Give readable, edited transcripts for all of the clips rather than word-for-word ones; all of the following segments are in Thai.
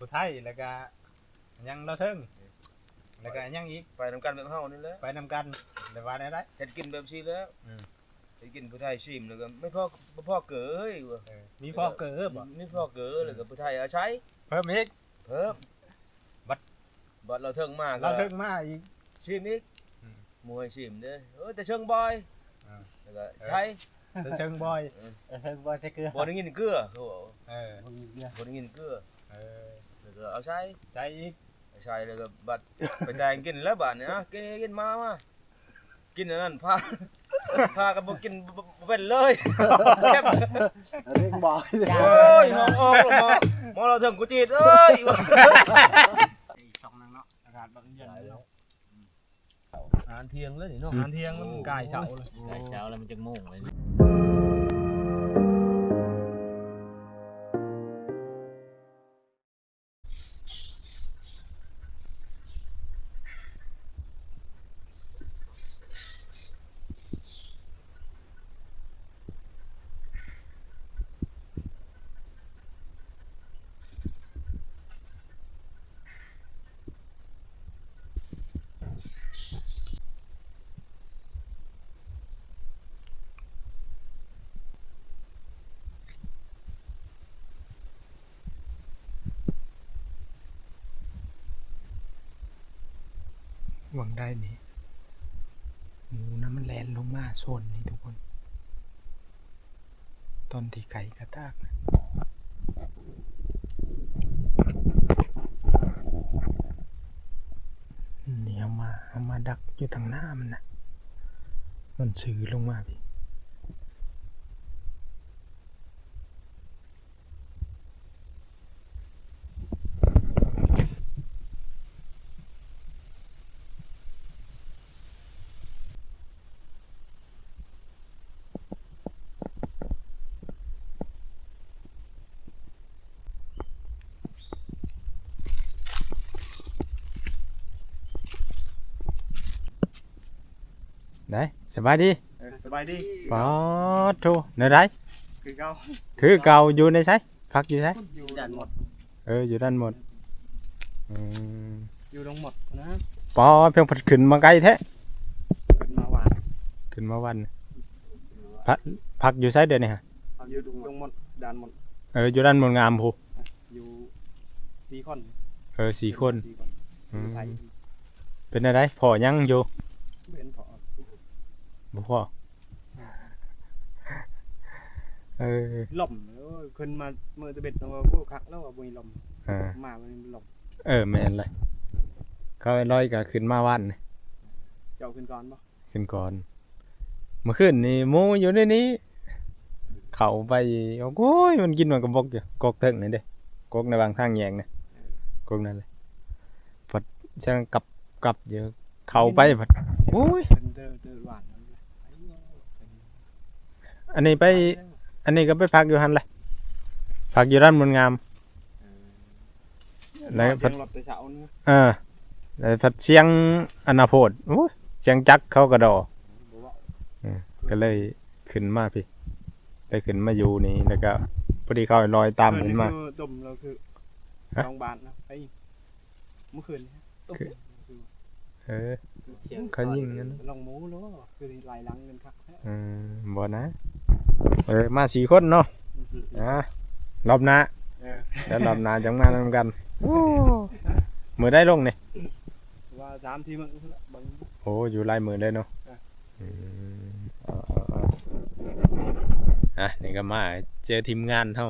ผู้ไทยแล้วก็ยังเราเทิงแล้วก็ยังอีกไปนำกันแบบเฮานี่แหละไปนำกันแต่ว่าได้เฮ็ดกินแบบซี่แล้วเฮ็ดกินผู้ไทยชิมแล้วก็ไม่พอบ่พอเก๋ยว่ะมีพ่อเกิดบ่มีพอเก๋อแล้วก็ผู้ไทยเอาใช้เพิ่มอีกเพิ่มบัดเราเทิงมากเราเทิงมาอีกชิมอีกมวยชิมเด้อแต่เชิงบอยแล้วก็ใช้แต่เชิงบอยเชิงบอยใส่เกลือบ่ได้กินเกลือเขาบอกบ่ได้กินเกลือบ่ได้กินเกลือแล้วก็เอาใช้อีกใช่แล้วก็บัดไปแต่งกินแล้วบัดเนี่ยกินมากินอันนั้นพากันบ่กินบ่เป็นเลยแค่เร่งบอยโอ้ยห้องออกมอเราถึงกูจีดเอ้ยสองนางเนาะอากาศบังเย็นเนาะอาหารเที่ยงเลยนี่เนาะอาหารเที่ยงมันกายเช้าเลยกายเช้าแล้วมันจะโมงเลยหวังได้นี่หมูน้ำมันแลนลงมาโซนนี่ทุกคนตอนที่ไก่กระตากนะนี่เอามาดักอยู่ทางหน้ามันนะมันสื่อลงมาพี่ได้สบายดีสบายดีปอทูเนื้อได้คือเก่าอยู่ในไสพักอยู่ไสอยู่ด้านหมดอยู่ด้านหมดอยู่ตรงหมดนะปอเพียงผัดขึ้นมาไกลแท้ขึ้นมาวันพักอยู่ไสเดี๋ยวนี้ฮะอยู่ตรงหมดด้านหมดอยู่ด้านหมดงามพูอยู่4 คน4 คนเป็นอะไรพอยังอยู่เป็นพอบ่พอลมขึ้นมาเมื่อจะเบ็ดตัวพวกคักแล้วว่าบ่มีลมมามันลมแม่นเลยเขาลอยก็ขึ้นมาวันเจ้าขึ้นก่อนบ่ขึ้นก่อนเมื่อคืนนี่หมูอยู่ในนี้เข้าไปโอ้ยมันกินมันก็บกอยู่กกเถิงนี่เด้กกในบางทางแยงนี่กกนั่นเลยพอฉันกลับอยู่เข้าไปพอโอ้ยอันนี้ก็ไปพักอยู่หั่นแหละพักอยู่ด้านบนงามแล้วพัดรถไปเช้านี่แล้วพัดเสียงอนาโพดโอ้ยเสียงจักเขากระดอก็เลยขึ้นมาพี่ได้ขึ้นมาอยู่นี่แล้วก็พอดีเขาลอยตามขึ้นมาตุ่มเราคือ2 บาทนะไปเมื่อคืนตุ่มเขายิงกันลงหมูเนาะคือหลายหลังกันครับบ่นะมา4 คนเนาะรอบหน้าแล้วรอบหน้าจังมานำกันมื้อได้ลงนี่ว่า3 ทีมื้อโอ้อยู่หลายมื้อเลยเนาะนี่ก็มาเจอทีมงานเฮา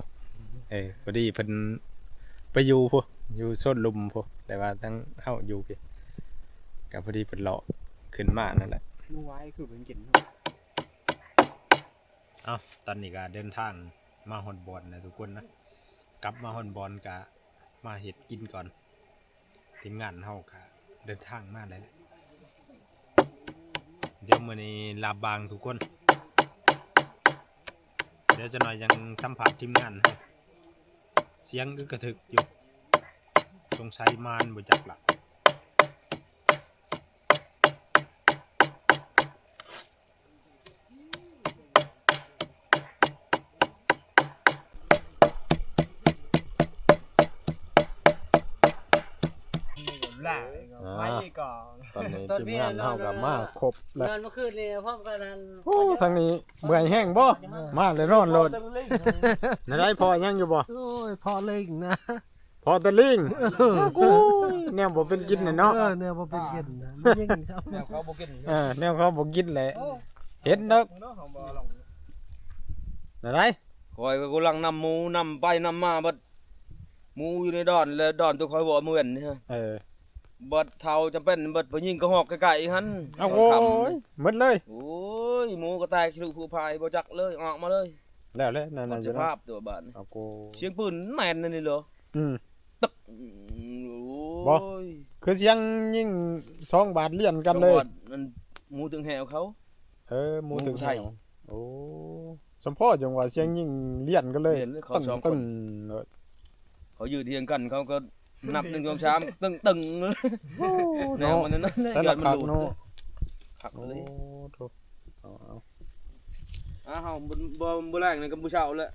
พอดีเพิ่นไปอยู่พุ่นอยู่โซนลุมพุ่นแต่ว่าทั้งเฮาอยู่พี่ก็พอดีเพิ่นเลาะขึ้นมานั่นแหละมื้อไว้คือเพิ่นกินตอนนี้ก็เดินทางมาฮอดบอนนะทุกคนนะกลับมาฮอดบอนก็มาเฮ็ดกินก่อนทีมงานเฮาก็เดินทางมาแล้วเดี๋ยวมื้อนี้ลาบางทุกคนเดี๋ยวจะหน่อยยังสัมผัสทีมงานเสียงอึกกระทึกอยู่สงสัยมานบ่จักล่ะ ตอนนี้ทีมงานเฮาก็มาครบแล้ว นอนเมื่อคืนนี่พร้อมกันนั้น โอ้ทางนี้เบื่อแห้งบ่มาเลยนอนโลดนั่นได้พอยังอยู่บ่ โอ้ยพอเล่งนะ พอตะลิงกูแนวบ่เป็นกินน่ะเนาะ เนี่ยบ่เป็นกินนะมันยังครับ แนวเขาบ่กิน แนวเขาบ่กินแหละเห็นเด้อ เนาะเฮาบ่ลอง นั่นได้ คอยก็กำลังนำหมูนำไปนำมาบัดหมูอยู่ในดอนแล้วดอนตัวคอยบ่มื้อเว้นนี่ฮะ บัดเท่าจำเป็นบัดไปยิงกระหอกไกลๆหั่น เอาโอ้ยหมดเลย โอ้ยหมูก็ตายคิวผู้พายบ่จักเลยออกมาเลย แล้วเลยนั่น มั น่ะ น อ ส ยู่ ภา เนาะ พตัวบ้าน เอาโก เสียงปืนแม่นนั่นนี่เหรอ อืม ตึก บ่ โอ้ย คือเสียงยิง2 บาทเลี่ยนกันเลย จังหวัดมันหมูถึงแหวเขา หมูถึง หมู่ไทย โอ้สมพ่อจังหวะเสียงยิงเลี่ยนกันเลย เลี่ยนเลยเขา ตึ้ง สองคน ตึ้งเลย เขายืนเทียงกันเขาก็นับ1 2 3ตึงแนว เนาะ มันนั่นเลย แต่ ยอ ละ ดมัน คัก ดูด เนาะ ขัก โอ้ เลย โถเอา เฮาบ่แรงในกัมพูชาแล้ว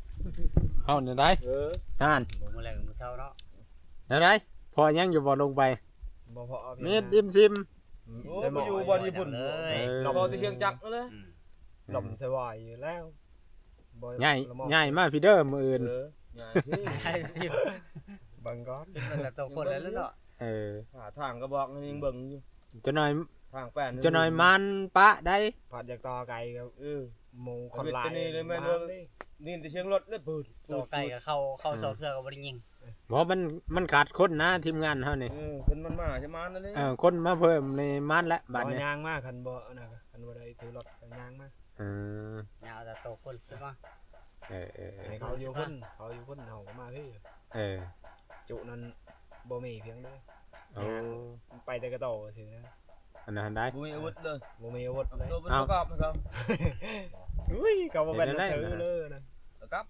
เอาเนี่ยได้นั่น บ่มาแรงมื้อเช้าเนาะ เนี่ยได้พอยังอยู่บ่ลงไป บ่พอเอา มีดอิ่มซิม โอ้ไปอยู่บ่อนญี่ปุ่น เลย เราบ่ที่เชียงจักรเลย ลมสวายอยู่แล้วบ่ ใหญ่ใหญ่มากพี่เด้อมื้ออื่น ใหญ่ ใช่สิ บังก่อน มันละตัวคนแล้วเนาะ หาทางก็บอกยังเบิ่งอยู่ จะหน่อย ทางแป้น จะหน่อยมันปะได้ ผัดจากตอไก่กับ หมูคน เอา ลาย ไปนี่เลยแม่น บ้า เด้อ ดิ นี่ที่เชียงรถเลยปืด ตัวไก่ก็เข้าเสาเทือก็บ่ได้ยิง บ่มันขาดคนนะทีมงานเฮานี่ เพิ่นมันมาใช่มั้ยนั่นเลย คนมาเพิ่มในมันละบัด บ่ นี้ ยางมากคันบ่นะคันบ่ได้ถือรถก็ยางมาก เออ ยาวแต่ตัวคนใช่ป่ะ ให้เขาอยู่พุ่นเฮาก็มาพี่ เออ จุนั้นบ่มีเพียงเด้อ โอ้ ไปแต่กระโตถือนะ อันนั้นได้ บ่มีอาวุธเลย บ่มีอาวุธเลย ตัวเป็นประกอบให้เขา อุ้ยเขาบ่เป็นรถถือเลยนะ ครับ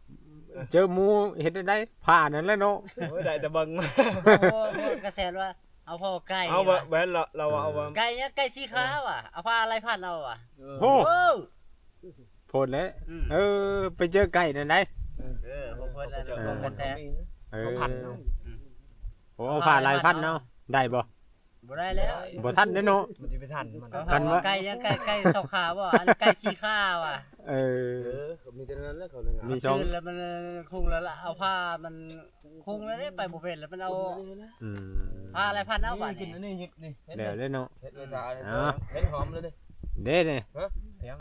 เจอหมูเฮ็ดได้ผ่านนั่นแหละเนาะ โอ้ยได้แต่เบิ่งมา กระแสว่าเอาพ่อไก่ เอาแว้นเราเอาว่า ไก่เนี่ยไก่สีขาวอ่ะเอาผ้าอะไรพันเอาอ่ะ โอ้ โอ้ โพดแล้วไปเจอไก่นั่นได้ ผมเพิ่นแล้วกระแส เขาพันเนาะ โอ้เอาผ่านหลายพันเนาะได้บ่ บ่ได้แล้ว บ่ทันเด้อเนาะ มันจะไปทันมัน กันว่า ไก่เนี่ยไก่สองขาบ่อันไก่สีขาวอ่ะ มีแต่นั้นแล้วเขาเลย มีช่อง ตื่นแล้วมันคุงแล้วล่ะเอาผ้ามันคุงแล้วเนี่ยไปบ่เป็นแล้วมันเอา อืม ผ้าอะไรพันเอาบ่ กิน เนี่ย อันนี้หยิบนี่ เดี๋ยวเลยเนาะ เฮ็ดเลยจ้าเฮ็ดหอมเลย เด้นี่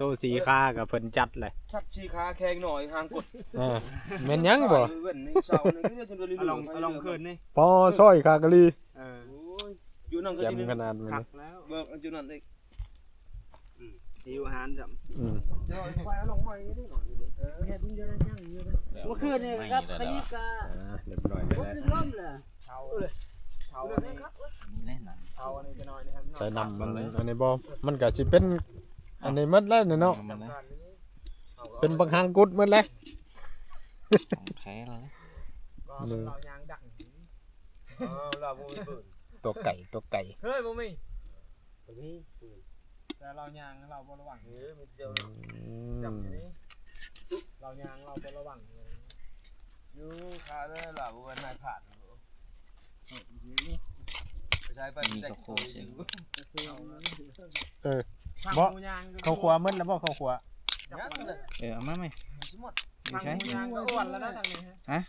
ตัวสีคากับเพิ่นจัดเลย ชัดชีขาแข็งหน่อยห่างกด แม่นยังบ่ เว้นนี่เสานี่ก็จะลืม เอาลองคืนนี่ พอซอยคากะลี อยู่นั่นก็ แจ่ ที่ ม นี่ ขนาดนี้ คักแล้ว เบิกอยู่นั่นเอง หิวอาหารจับ อืม เดี๋ยวไฟเอาลงใหม่นี่หน่อย เฮ็ดมันอยู่ได้ยังอยู่เมื่อคืนนี่ครับไปยิบกะ เรียบร้อย บ่ แล้ว ถึงล้มเลย เท้าเลยเท้าอันนี้เท้าอันนี้จะน้อยนะครับ ใส่น้ำมันอันนี้บ่มันก็สิเป็นอันนี้หมดแล้วเนาะเป็นบางครั้งกุดหมดแล้ว แท้แล้ว ก็เรายางดัก เราบ่มีปืน ตัวไก่ เฮ้ยบ่มีแต่เรายางเราบ่ระวัง มีเดียว จับ เรายางเราบ่ระวัง อยู่ขาเด้อล่ะบ่ว่านายผ่านไปใช้ไป มีกระโคเสียง บ่ยาง ข้าวคั่วหมดแล้วบ่ข้าวคั่ว ยังเลย เอามาไหม หมด ไม่ใช่ ยางก็อ้วนแล้วนะทางนี้ฮะ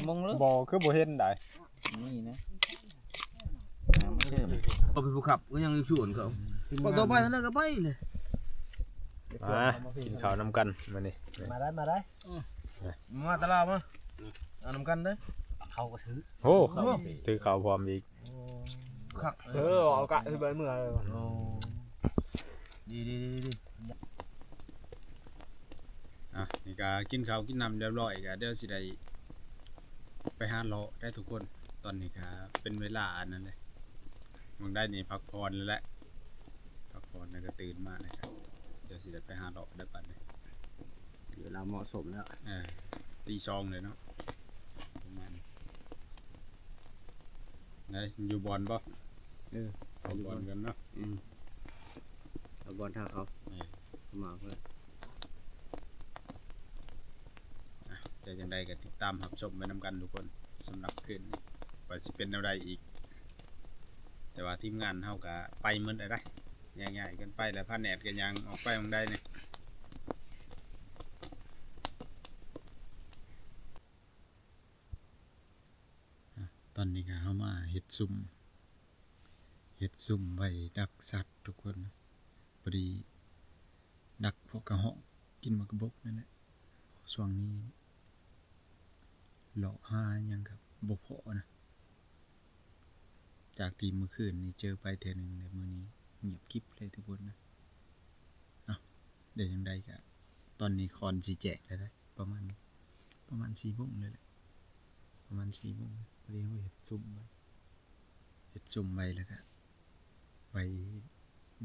มงเลย บ่คือบ่เห็นได้ นี่นะไม่เชื่อม เอาไปผู้ขับก็ยังชวนเขาพอต่อไปนั่นก็ไปเลย กินข้าวนำกันมื้อนี้ มาได้มาตลาดมาเอานำกันเด้อ เขาก็ถือ โอ้ถือข้าวพร้อมอีก ขัก เอากะคือใบเมื่อเลย ดี นี่ก็กินข้าวกินน้ำเรียบร้อยก็เดี๋ยวสิได้ไปหาเลาะได้ทุกคนตอนนี้ก็เป็นเวลาอันนั้นเลยมึงได้นี่พักผ่อนแล้วแหละพักผ่อนแล้วก็ตื่นมานะครับเดี๋ยวสิได้ไปหาเลาะได้ปัดเลย เวลาเหมาะสมแล้ว ตีซองเลยเนาะประมาณนี้ไหนอยู่บอลป่ะเอาบอลกันเนาะ เอาบอลท่าเขามาเพื่อน จะยังได้ก็ติดตามรับชมไปนำกันทุกคนสำหรับคืนนี้ว่าสิเป็นแนวใดอีก แต่ว่าทีมงานเฮาก็ไปหมดได้ใหญ่ๆกันไปแล้วพาแหนดก็ยังออกไปมองได้นี่ตอนนี้ก็เฮามาเฮ็ดซุ่มไว้ดักสัตว์ทุกคนพอดีดักพวกกระหอกกินมากระบกนั่นแหละช่วงนี้หลอกหาหยังกับบ่พอนะจากที่เมื่อคืนนี่เจอไปเทื่อนึงแล้วมื้อนี้เงียบกิ๊บเลยทุกคนนะเดี๋ยวจังไดก็ตอนนี้คอนสิแจกแล้วได้ประมาณ4 โมงเลยแหละประมาณ4 โมงพอดีเฮาเฮ็ดซุ่มไว้แล้วก็ไป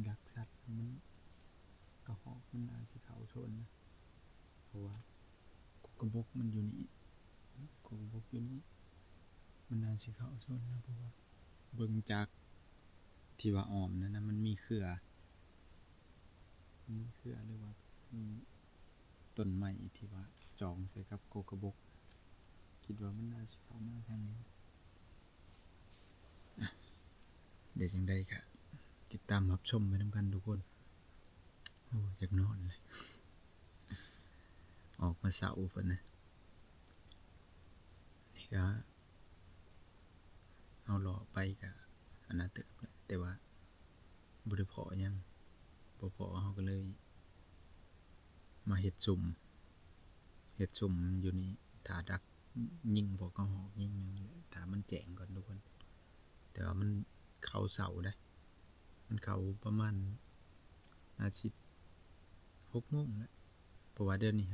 ดักสัตว์มันกระหอกมันอาจสิเข้าชนนะเพราะว่ากระบกมันอยู่นี่มันอาจสิเข้าชนนะเพราะว่าเบิ่งจากที่ว่าอ้อมนั่นนะมันมีเครือหรือว่ามีต้นไม้ที่ว่าจองใส่กับโกกระบกคิดว่ามันน่าสิเข้ามาทางนี้เดี๋ยวจังได๋ก็ติดตามรับชมไปนำกันทุกคนโอ้อยากนอนเลยออกมาเสาเพิ่นนะนี่ก็เอาหล่อไปก็อันน่าเติบเลยแต่ว่าบ่ได้พอหยังบ่พอเฮาก็เลยมาเฮ็ดซุ่มอยู่นี่ถ้าดักยิงพวกกระหอกยิงหยังถ้ามันแจ้งก่อนทุกคนแต่ว่ามันเข้าเสาได้มันเข้าประมาณอาทิตย์6 โมงแล้วเพราะว่าเดือนนี้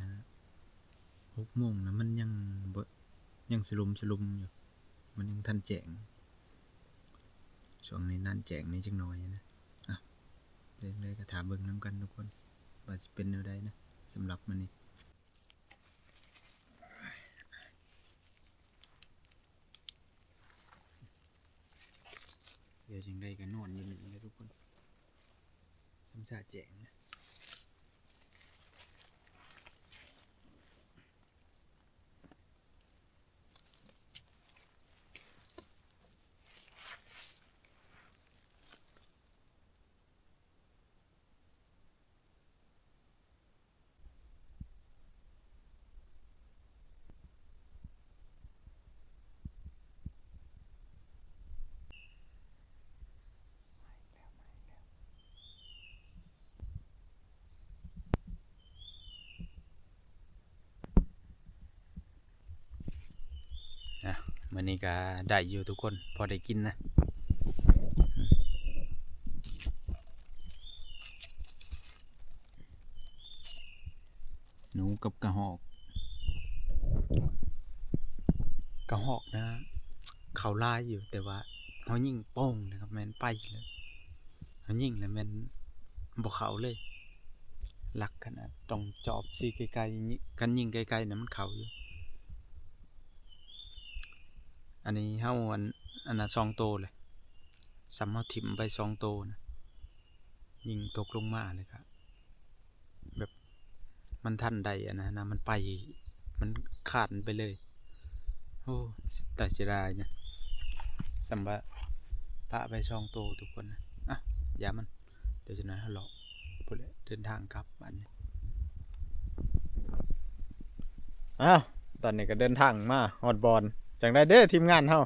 6 โมงนะมันยังสลุมอยู่มันยังทันแจ้งช่วงนี้นั่นแจ้งนี่จังน้อยนะเดี๋ยวเลยก็ถามเบิ่งนำกันทุกคนว่าสิเป็นแนวใดนะสำหรับมื้อนี้เดี๋ยวจังได๋ก็นอนอยู่นี่เลยทุกคนสำสาแจ้งนะมื้อนี้ก็ได้อยู่ทุกคนพอได้กินนะหนูกับกระหอกนะเขาลายอยู่แต่ว่าเฮายิงโป้งนะครับแม่นไปเลยเฮายิงแล้วแม่นบ่เข้าเลยหลักขนาดต้องจอบสิไกลๆกันยิงไกลๆน่ะมันเข้าอยู่อันนี้เฮาอันน่ะ2 โตเลยสำเฮาถิ่มไป2 โตนะยิงตกลงมาเลยครับแบบมันทันใดอันนะมันไปมันขาดไปเลยโอ้แต่เสียดายนะสำหรับปะไป2 โตทุกคนนะอย่ามันเดี๋ยวจะน้อยเฮาเลาะพุ่นแหละเดินทางกลับบ้านนี้ตอนนี้ก็เดินทางมาฮอดบอนจังได้เด้อทีมงานเฮา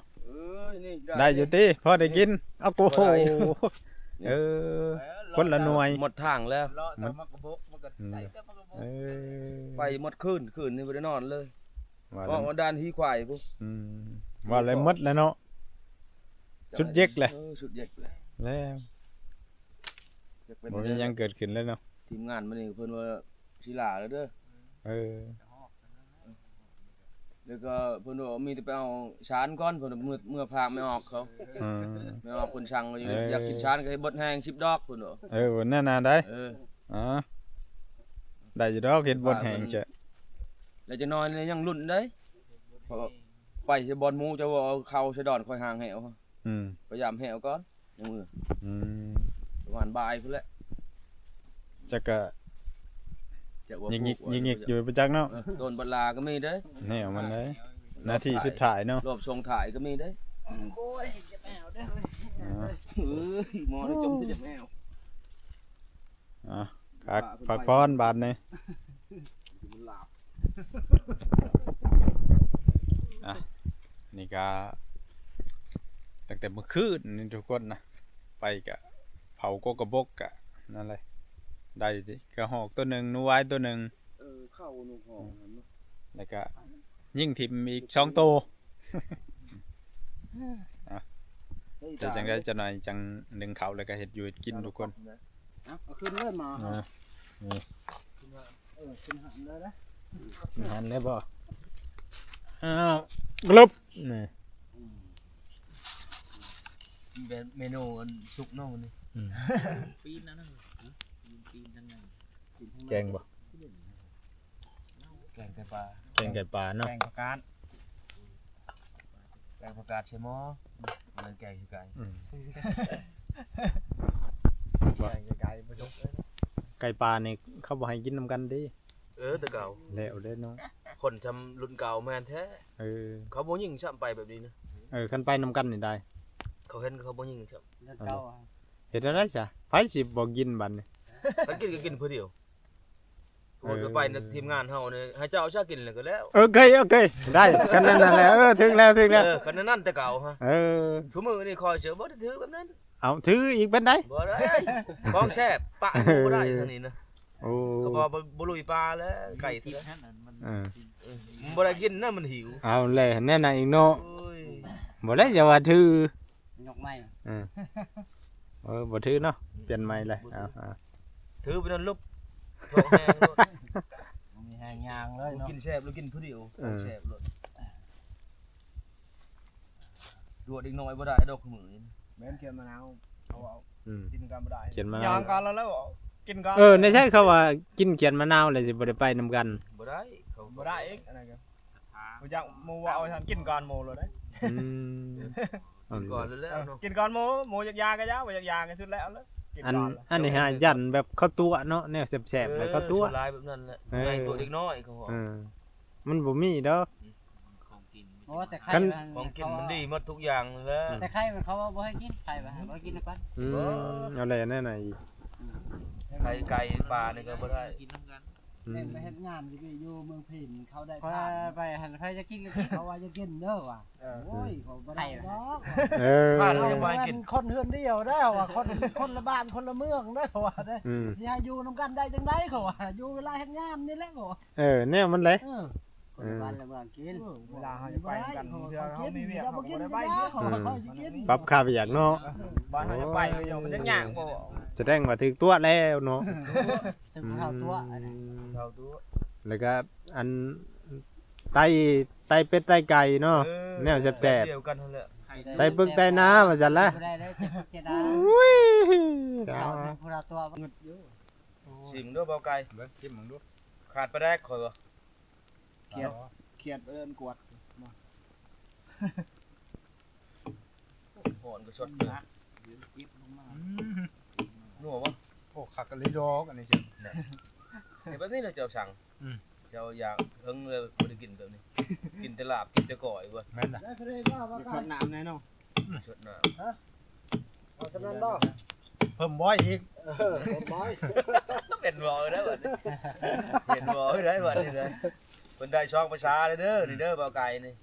นี่ได้อยู่ติพอได้กินเอาโกโหคนละหน่วย หมดทางแล้ว มันกระบกมันก็ได้แต่มันกระบก ไปหมดคืนนี่บ่ได้นอนเลยว่าด้านฮีควายพุว่าอะไรหมดแล้วเนาะสุดเย็กแหละสุดเย็กแล้วบ่มีหยังเกิดขึ้นแล้วเนาะทีมงานมันนี่เพิ่นว่าสิลาแล้วเด้อแล้วก็เพิ่นว่ามีแต่ไปเอาชานก่อนเพิ่นเมื่อพาไม่ออกเขาไม่ออกเพิ่นสั่งอยู่อยากกินชานก็ให้บดแห้ง10 ดอกเพิ่นว่านั่นน่ะได้ได้อยู่ดอกเฮ็ดบดแห้งจ้ะแล้วจะนอนนี่ยังลุ้นเด้เพราะไปจะบอลหมูจะว่าเอาเข้าใส่ดอนค่อยห่างแหวพยายามแหวก่อนยังมือประมาณบ่ายพุ่นแหละจักก็ยิงอยู่ประจักเนาะต้นบัดลาก็มีเด้แนวมันเด้นาทีสุดท้ายเนาะรอบส่งถ่ายก็มีเด้โอ้ยจะไปเอาเด้อ หมอได้จมที่จะแมว ผักพรบาทนี่ มันหลับ นี่ก็ตั้งแต่เมื่อคืนนี่ทุกคนนะไปกะเผาโกกระบกกะนั่นเลยได้ดิกระหอกตัวหนึ่งนูไว้ตัวหนึ่ง เข้านุ่งหอง แล้วก็ยิ่งทิมอีก2ตัวจะจังได้จะหน่อยจังหนึ่งเขาแล้วก็เห็ดอยู่เฮ็ดกินทุกคน เอาขึ้นเลยมา ขึ้นหันเลยนะ หันเลยบ่อ้าวกลุบนี่ เป็นเมนูซุปน้องนี่ ปีนนั่นน่ะปีนทั้งนั้น แกงบ่ แกงไก่ปลา แกงไก่ปลาเนาะ แกงประกาศ แกงผักกาดใช่หมอมันแกงคือไก่ แกงไก่ประจบเลย ไก่ปลานี่เขาบ่ให้กินนำกันเดิ แต่เก่า แล้วเด้อเนาะ คนทำรุ่นเก่าแม่นแท้ เขาบ่ยิงช้ำไปแบบนี้นะ คันไปนำกันนี่ได้ เขาเห็นเขาบ่ยิงช้ำ เลือดเก่า เฮ็ดอะไรจ้ะไผสิบ่กินบัดนี้ มันกินก็กินเพื่อเดียวคนก็ไปนะทีมงานเฮาเนี่ยให้เจ้าชากินแล้วก็แล้ว โอเคได้กันนั่นแหละถึงแล้ว คันนั้นแต่เก่าฮะ ทุกมื้อนี่คอยเจอบ่ได้ถือแบบนั้น เอาถืออีกเป็นได บ่ได้ของแซ่บปะบ่ได้เท่านี้นะ โอ้ เขาบอกบ่ลุยปลาแล้วไก่ ที่ ที่ นั่นน่ะมัน มันบ่ได้กินนะมันหิว เอาเลยแน่น่ะอีกเนาะ โอ้ย บ่ได้จะว่าถือย กไม้ บ่ถือเนาะเปลี่ยนใหม่เลยเอา ถือไปนั่นลุกท้องแห้งโลด มันมีแหงยางเลยเนาะ กินแซ่บหรือกินผู้เดียวแซ่บโลดรวดอีกน้อยบ่ได้ดอกมื้อนี้ แม่นเขียนมะนาวเอากินกันบ่ได้ เขียนมะนาว ยางกันแล้วกินกัน ในใช่เขาว่ากินเขียนมะนาวเลยสิบ่ได้ไปนำกัน บ่ได้เขา บ่ได้อีกอันนั้นก็บ่อยากหมู่ว่าเอาทันกินก่อนหมู่เลยเด้ ก่อนแล้วเนาะ กินก่อนหมู่อยากยาก็ยาบ่อยากยาก็สุดแล้วเลยกิน อัน ก่อน อันนี้ฮะยันแบบข้าวตัวเนาะแนวแซ่บๆเลยข้าวตัว ลายแบบนั้นแหละใหญ่ตัวเด็กน้อยเขาบอก มันบ่มีดอก ของกิน โอ้แต่ไข่ ของกินมันดีหมดทุกอย่างแล้ว แต่ไข่มันเขาว่าบ่ให้กินไข่บ่ให้กินก่อน เอาอะไรแน่น่ะอีก ไก่ปลานี่ก็บ่ได้ กินทั้งกัน เนี่ยไปเฮ็ดงานอยู่เมืองพินเขาได้ไปหันไปจะกินก็เขาว่าจะกินเด้อว่ะโอ้ยเขาบ่ได้ดอก บ้านยังบ่ให้กิน คนเฮือนเดียวได้ว่ะคนละบ้านคนละเมืองได้เขาว่าได้สิให้อยู่นํกันได้จังได๋เขาว่าอยู่เวลาเฮ็ดงานนี่แหละเขาว่า แนวมันเลย คนละบ้านละเมืองกิน เวลาเฮาจะไปกันเพื่อเฮามีเวียก อย่า เฮา บ่กิ บ่ น ได้ ไป ไป เย เย อะ อะ เขาว่าเขาสิกิน ปรับค่าไปอยากเนาะ บ้านเฮาจะไปอยู่มันจะยากบ่ แสดงว่าถึกตัวแล้วเนาะ ถึงเท่าตัวอันนี้ เท่าตัว แล้วก็อันไตเป็ดไตไก่เนาะแนวแซ่บ เดียวกันนั่นแหละ ๆไตปึกไตน้าว่าซั่นละ บ่ได้เด้อเจ็บเจ็ดดา อุ้ย เราพวกเราตัวงึดอยู่ สิมด้วยเบาไก่ เบิ่งจิ้มมึงดู ขาดปลาแดกข่อยบ่ เครียดเอิ้นกวด หอนก็ชดเลยนัวบ่ โอ้คักกันเลยดอกอันนี้เจ้า เดี๋ยวแบบนี้เราเจ้าสั่งเจ้าอยากเฮิงเลยบ่ได้กินแบบนี้ กินแต่ลาบกินแต่ก้อยบ่ แม่นน่ะ ได้เลยว่า อยากชดน้ำแน่เนาะ ชดน้ำ เอาฉะนั้นบ่ เพิ่มบ่อยอีก บ่อย เป็นบ่ได้บัดนี้เห็นบ่ได้บัดนี้เลยเพิ่นได้ช่องภาษาเลยเด้อนี่เด้อเบาไก่นี่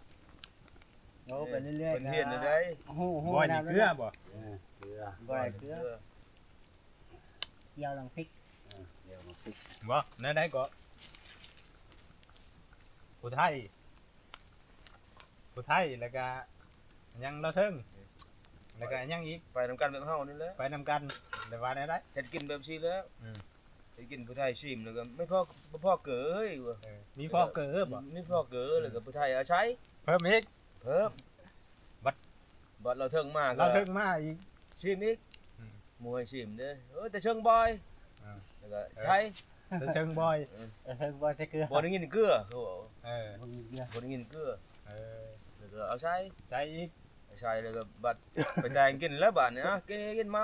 โอ้ไปเรื่อยๆ เพิ่นเฮ็ดได้ โอ้โห บ่อยนี่เกลือบ่ บ่อยเกลือเกี่ยวลังพริก บ่แน่ๆก็ผู้ไทยแล้วก็ยังเราเทิงแล้วก็ยังอีก ไปนำกันแบบเฮานี่แหละ ไปนำกันได้ว่าได้ เฮ็ดกินแบบซี่แล้วเฮ็ดกินผู้ไทยชิมแล้วก็ไม่พอเก๋ยว่ะ มีพ่อเกิบบ่ ไม่พอเก๋แล้วก็ผู้ไทยเอาใช้ เพิ่มอีก เพิ่มบัดเราเทิงมาก เราเทิงมาอีก ชิมอีกมวยชิมเด้อแต่เชิงบอยแล้วก็ใช้ จะเชิงบ่อย บ่อยใส่เกลือ บ่ได้กินเกลือเขาบอก บ่มีเกลือ บ่ได้กินเกลือแล้วก็เอาใช้ ใจอีก ใช้แล้วก็บัดไปแต่งกินแล้วบัดเนี่ยกินมา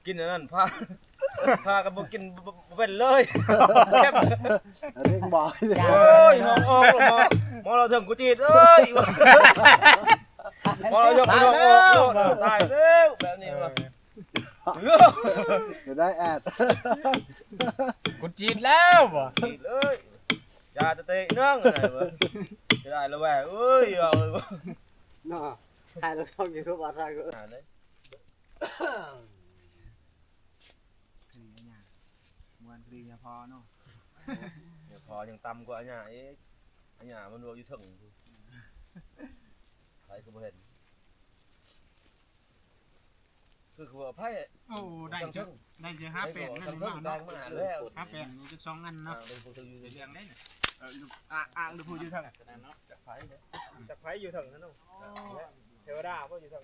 กินอันนั้นพากันบ่กินบ่เป็นเลยแซ่บ เรื่องบ่อย โอ้ยหอมออกหมอเราถึงกูจีดเอ้ย ให้ พอเรายกดอกออกตายแล้วแบบนี้ว่ะ จะได้แอด กูจีดแล้วบ่ ฉีดเลยอย่าจะเตะเนื่องอะไรวะจะได้แล้วแหวะเอ้ยเอาเลยวะ เนาะถ่ายแล้วเข้าอยู่ทุกวันถ่ายก็ อ่านเลย มวนคดีพอเนาะ เดี๋ยวพอยังต่ำกว่าอันหยาเอ๊ะอันหยามันรวมอยู่ถึงใครก็บ่เห็นคือว่าไพ่ โอ้ได้เชื่อได้เชื่อ5 8นั่นมา ดั เนาะ งมาแล้ว 5 8นี่จะ2อันเนาะ เป็นผู้อยู่ใน เรื่องได้อ่างหรือผู้อยู่ทาง เนาะจากไพ่เนี่ย จากไผอยู่ทางนั้นเนาะเทวดาบ่อยู่ทาง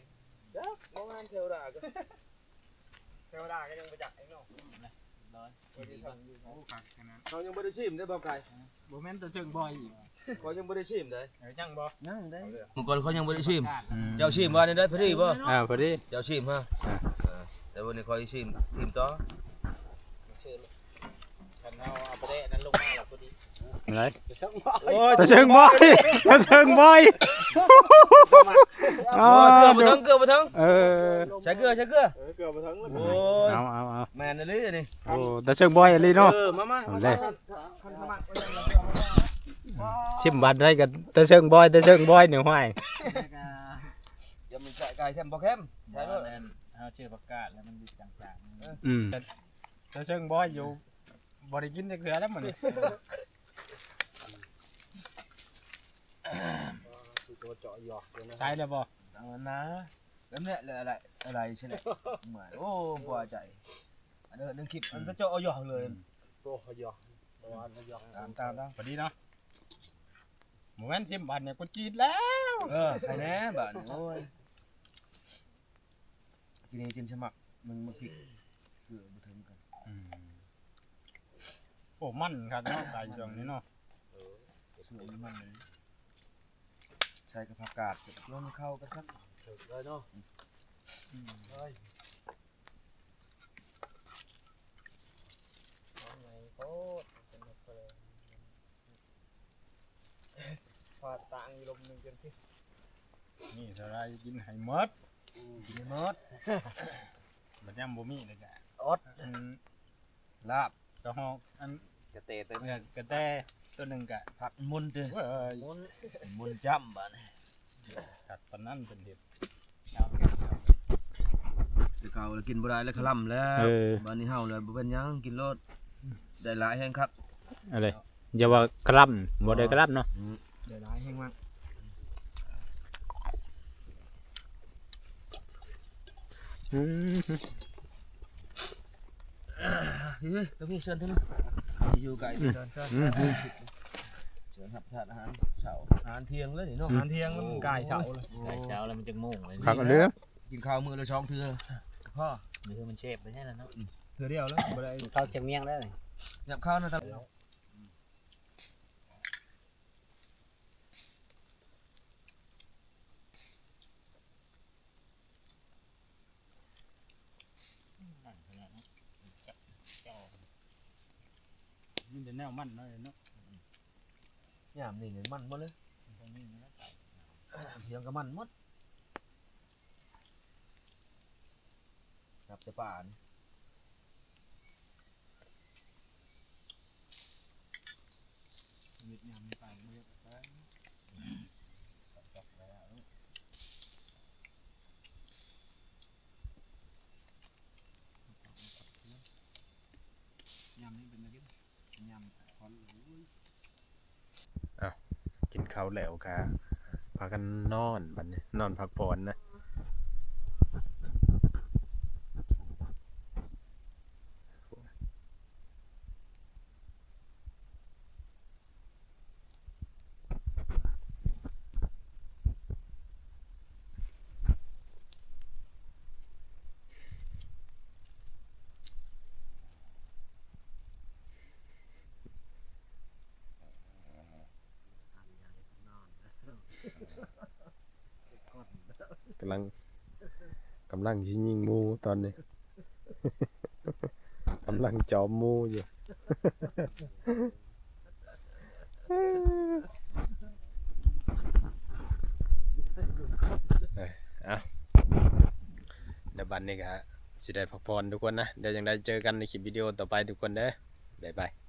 จักมองงานเทวดาก็ เทวดาก็ยังประจักษ์เองเนาะอยู่ทางอยู่โอ้คักขนาด เขายังไม่ได้ชิมได้บ่ไก่ บ่แม่นตัวเชิงบ่อยอีก เขายังไม่ได้ชิมได้ ยังบ่ ยังได้เมื่อก่อนเขายังไม่ได้ชิมเจ้าชิมว่าได้พอดีบ่ พอดี เจ้าชิมฮะแต่วันนี้คอยชิมต่อ คันเอาไปได้นั้นลงมาแล้วพอดี อะไร จะช่างบ่ โอ้ย ตะเชิงบอยตะเชิงบอยอ๋อ เกลือมาทั้งเกลือมาทั้ง ใช้เกลือ เกือบบ่ถึงแล้ว โอ้ย เอา แมนเลยนี่ โอ้ตะเชิงบอยอะไรเนาะ มา เอาเลย คันสมัคร ชิมบัตรได้กับตะเชิงบอยหนึ่งห้อย อย่ามันใส่ไก่แคมบ่แคมใช่ไหม เอาชื่อประกาศแล้วมันจาง ตะเชิงบอยอยู่บริกินจักเถื่อแล้วมัน ตัวเจาะหยอกเลยนะ ใช่แล้วบ่ นะแล้วเนี่ยอะไรใช่ไหมเหมือนโอ้พอใจอันนึงคลิปมันก็เจาะเอาหยอกเลย ตัวหยอกประมาณหยอก ตาม พอดีเนาะหมูแม่นชิมบัตรเนี่ยกูจีดแล้ว ใครแน่บ้านโอ้ยทีนี้จินสมัครมึงผิดเกลือมาถึงกัน โอ้มันครับเนาะไก่ช่วงนี้เนาะ มันใช้กับผักกาดร่วมเข้ากันครับ เลยเนาะ ฟาดต่างลมหนึ่งจนที่ นี่สลายกินไห้หมด กินหมด บัดยำบ่มีเลยกะ อดลาบ กระหอกอัน จะเตะเต็ม กระแตตัวหนึ่งกะ ผักมุนเด้อ เว้ย มุนจ้ำบ้าน กัดตอนนั้นเป็นเห็ด แต่เก่าแล้วกินบ่ได้แล้วคลำแล้วบ้านนี้เฮาเลยบ่เป็นหยังกินรสได้หลายแห้งครับ อะไรอย่าว่ากระลำบ่ได้กระลำเนาะ เดี๋ยวร้ายแห้งมาก เฮ้ยแล้วพี่เชิญท่านอยู่ไกลเชิญเชิญหับถาดอาหารเช้าอาหารเที่ยงเลยนี่เนาะ งานเที่ยงแล้วมันกายเสาเลย ใส่เช้าแล้วมันจะมุ่งเลย ผักอันเรือ กินข้าวมื้อละ2เทื่อพ่อ มือมันเชฟไปแค่นั้นเนาะ เถื่อเดียวแล้วบ่ได้ เข้าเชียงเมียงได้เลย ยับข้าวนะตานี่จะแนวมันเนาะเนาะ ยามนี่มันหมดเลยเพียงกับมันหมดครับแต่ป่าน เวียดนามไปเวียดไปยำนี่เป็นอะไรยำคอน กินข้าวแล้วค่ะพากันนอนบัดนี้นอนพักผ่อนนะกำลังยิงงูตอนนี้ กำลังจอมงูอยู่ เดี๋ยวบัดนี้ก็สิได้พักผ่อนทุกคนนะเดี๋ยวยังได้เจอกันในคลิปวิดีโอต่อไปทุกคนเด้อบ๊ายบาย